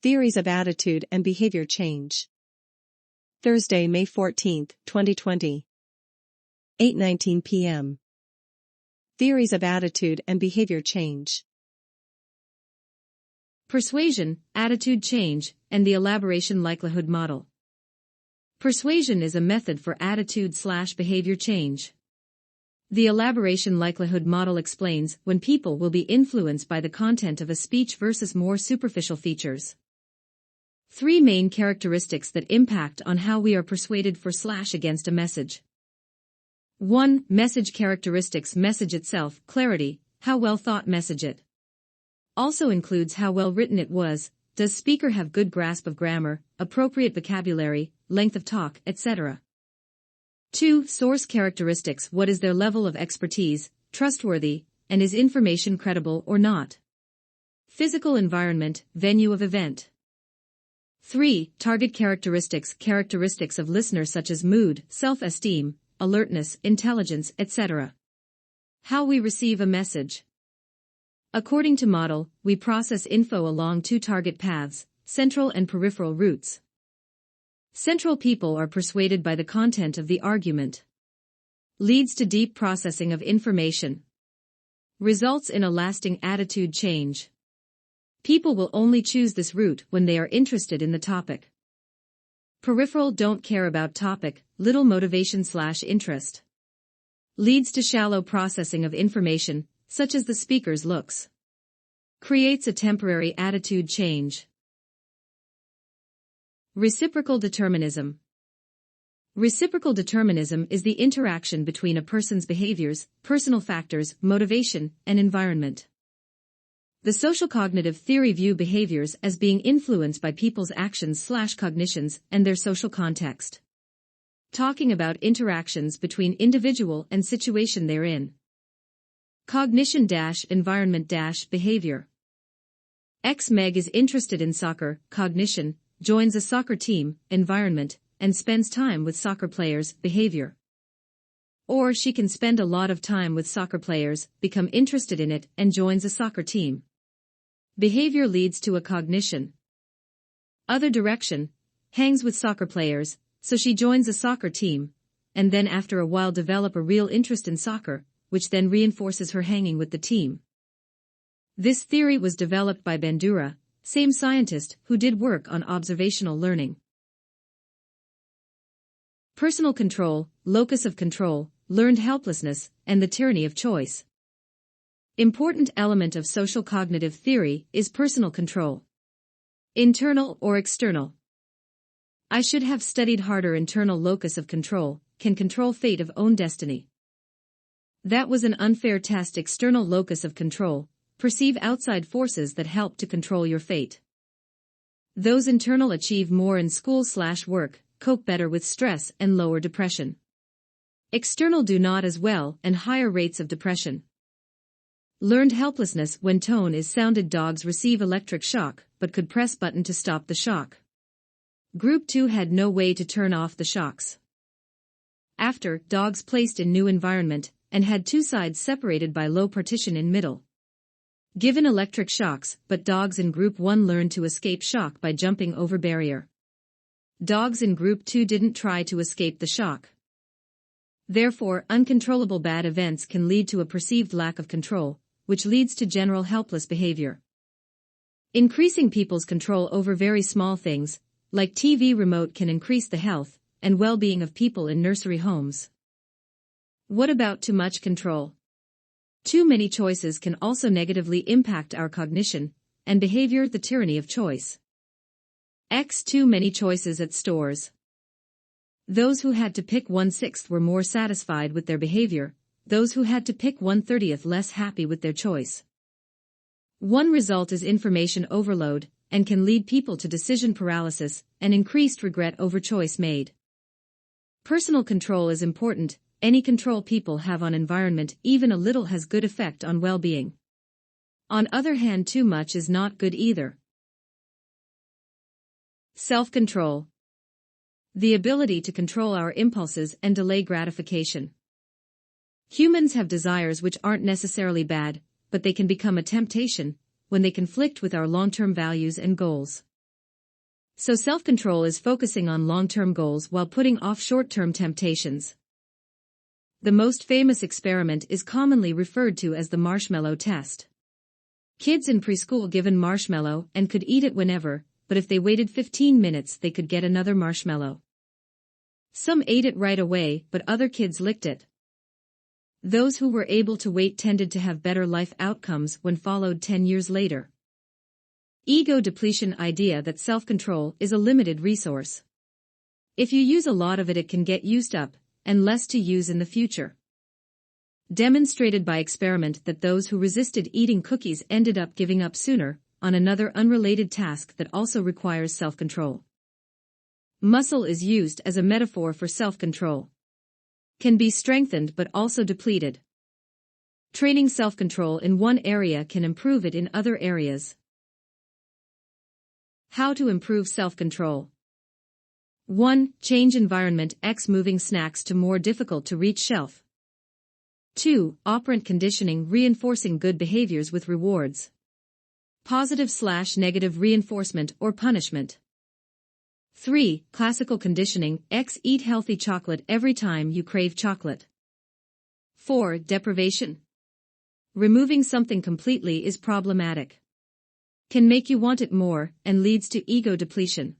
Theories of Attitude and Behavior Change. Thursday, May 14, 2020. 8:19 p.m. Theories of Attitude and Behavior Change. Persuasion, attitude change, and the elaboration likelihood model. Persuasion is a method for attitude/behavior change. The elaboration likelihood model explains when people will be influenced by the content of a speech versus more superficial features. Three main characteristics that impact on how we are persuaded for/against a message. 1. Message characteristics. Message itself, clarity, how well thought message it. Also includes how well written it was, does speaker have good grasp of grammar, appropriate vocabulary, length of talk, etc. 2. Source characteristics. What is their level of expertise, trustworthy, and is information credible or not? Physical environment, venue of event. 3. Target characteristics. Characteristics of listener such as mood, self-esteem, alertness, intelligence, etc. How we receive a message. According to model, we process info along two target paths, central and peripheral routes. Central people are persuaded by the content of the argument. Leads to deep processing of information. Results in a lasting attitude change. People will only choose this route when they are interested in the topic. Peripheral don't care about topic, little motivation/interest. Leads to shallow processing of information, such as the speaker's looks. Creates a temporary attitude change. Reciprocal determinism. Reciprocal determinism is the interaction between a person's behaviors, personal factors, motivation, and environment. The social cognitive theory view behaviors as being influenced by people's actions/cognitions and their social context. Talking about interactions between individual and situation they're in. Cognition-environment-behavior. Meg is interested in soccer, cognition, joins a soccer team, environment, and spends time with soccer players, behavior. Or she can spend a lot of time with soccer players, become interested in it, and joins a soccer team. Behavior leads to a cognition. Other direction, hangs with soccer players, so she joins a soccer team, and then after a while develop a real interest in soccer, which then reinforces her hanging with the team. This theory was developed by Bandura, same scientist who did work on observational learning. Personal control, locus of control, learned helplessness, and the tyranny of choice. Important element of social cognitive theory is personal control. Internal or external. I should have studied harder. Internal locus of control, can control fate of own destiny. That was an unfair test. External locus of control, perceive outside forces that help to control your fate. Those internal achieve more in school/work, cope better with stress and lower depression. External do not as well and higher rates of depression. Learned helplessness. When tone is sounded, dogs receive electric shock but could press button to stop the shock. Group 2 had no way to turn off the shocks. After, dogs placed in new environment and had two sides separated by low partition in middle. Given electric shocks, but dogs in Group 1 learned to escape shock by jumping over barrier. Dogs in Group 2 didn't try to escape the shock. Therefore, uncontrollable bad events can lead to a perceived lack of control, which leads to general helpless behavior. Increasing people's control over very small things, like TV remote, can increase the health and well-being of people in nursery homes. What about too much control? Too many choices can also negatively impact our cognition and behavior. The tyranny of choice. Too many choices at stores. Those who had to pick 1/6 were more satisfied with their behavior, those who had to pick 1/30 less happy with their choice. One result is information overload, and can lead people to decision paralysis and increased regret over choice made. Personal control is important. Any control people have on environment, even a little, has good effect on well-being. On other hand, too much is not good either. Self-control. The ability to control our impulses and delay gratification. Humans have desires which aren't necessarily bad, but they can become a temptation when they conflict with our long-term values and goals. So self-control is focusing on long-term goals while putting off short-term temptations. The most famous experiment is commonly referred to as the marshmallow test. Kids in preschool given marshmallow and could eat it whenever, but if they waited 15 minutes they could get another marshmallow. Some ate it right away, but other kids licked it. Those who were able to wait tended to have better life outcomes when followed 10 years later. Ego depletion idea that self-control is a limited resource. If you use a lot of it, it can get used up, and less to use in the future. Demonstrated by experiment that those who resisted eating cookies ended up giving up sooner, on another unrelated task that also requires self-control. Muscle is used as a metaphor for self-control. Can be strengthened but also depleted. Training self-control in one area can improve it in other areas. How to improve self-control. 1. Change environment x moving snacks to more difficult to reach shelf. 2. Operant conditioning reinforcing good behaviors with rewards. Positive/negative reinforcement or punishment. 3. Classical conditioning x eat healthy chocolate every time you crave chocolate. 4. Deprivation. Removing something completely is problematic. Can make you want it more and leads to ego depletion.